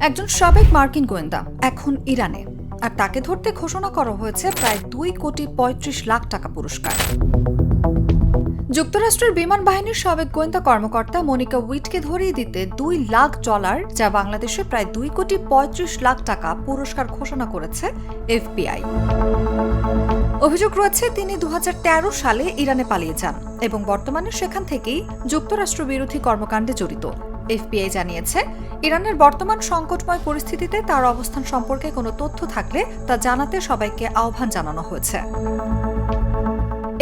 একজন সাবেক মার্কিন গোয়েন্দা এখন ইরানে, আর তাকে ধরতে ঘোষণা করা হয়েছে প্রায় 2,35,00,000 টাকা পুরস্কার। যুক্তরাষ্ট্রের বিমান বাহিনীর সাবেক গোয়েন্দা কর্মকর্তা মনিকা উইটকে ধরিয়ে দিতে $2,00,000, যা বাংলাদেশে প্রায় 2,35,00,000 টাকা পুরস্কার ঘোষণা করেছে এফবিআই। অভিযোগ রয়েছে তিনি 2013 সালে ইরানে পালিয়ে যান এবং বর্তমানে সেখান থেকেই যুক্তরাষ্ট্র বিরোধী কর্মকাণ্ডে জড়িত। এফবিআই জানিয়েছে, ইরানের বর্তমান সংকটময় পরিস্থিতিতে তার অবস্থান সম্পর্কে কোনো তথ্য থাকলে তা জানাতে সবাইকে আহ্বান জানানো হয়েছে।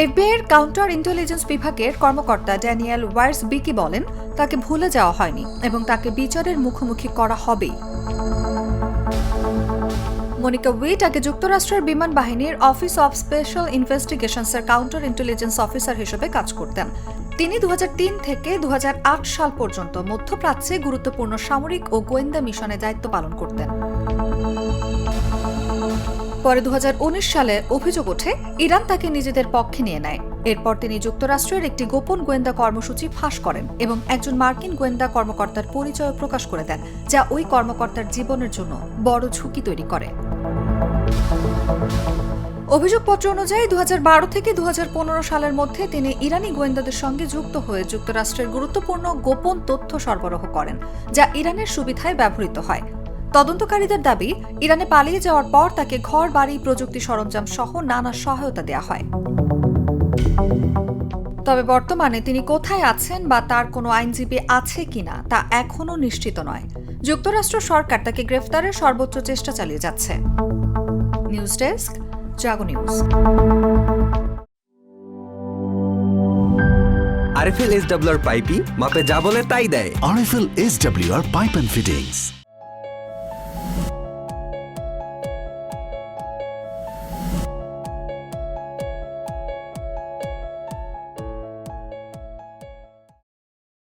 এফবিআইয়ের কাউন্টার ইন্টেলিজেন্স বিভাগের কর্মকর্তা ড্যানিয়েল ওয়ার্সবিকি বলেন, তাকে ভুলে যাওয়া হয়নি এবং তাকে বিচারের মুখোমুখি করা হবেই। মনিকা উইট আগে যুক্তরাষ্ট্রের বিমান বাহিনীর অফিস অব স্পেশাল ইনভেস্টিগেশনসের কাউন্টার ইন্টেলিজেন্স অফিসার হিসেবে কাজ করতেন। তিনি 2003 থেকে 2008 সাল পর্যন্ত মধ্যপ্রাচ্যে গুরুত্বপূর্ণ সামরিক ও গোয়েন্দা মিশনে দায়িত্ব পালন করতেন। পরে 2019 সালে অভিযোগ ওঠে ইরান তাকে নিজেদের পক্ষে নিয়ে নেয়। এরপর তিনি যুক্তরাষ্ট্রের একটি গোপন গোয়েন্দা কর্মসূচি ফাঁস করেন এবং একজন মার্কিন গোয়েন্দা কর্মকর্তার পরিচয় প্রকাশ করে দেন, যা ওই কর্মকর্তার জীবনের জন্য বড় ঝুঁকি তৈরি করে। অভিযোগপত্র অনুযায়ী 2012 থেকে 2015 সালের মধ্যে তিনি ইরানি গোয়েন্দাদের সঙ্গে যুক্ত হয়ে যুক্তরাষ্ট্রের গুরুত্বপূর্ণ গোপন তথ্য সরবরাহ করেন, যা ইরানের সুবিধায় ব্যবহৃত হয়। তদন্তকারীদের দাবি, ইরানে পালিয়ে যাওয়ার পর তাকে ঘর বাড়ি, প্রযুক্তি সরঞ্জাম সহ নানা সহায়তা দেওয়া হয়। তবে বর্তমানে তিনি কোথায় আছেন বা তার কোনো আইনজীবী আছে কিনা তা এখনও নিশ্চিত নয়। যুক্তরাষ্ট্র সরকার তাকে গ্রেফতারের সর্বোচ্চ চেষ্টা চালিয়ে যাচ্ছে। নিউজ ডেস্ক, জাগো নিউজ। RFL SWR পাইপি মাপে যা বলে তাই দেয়। RFL SWR Pipe and Fittings।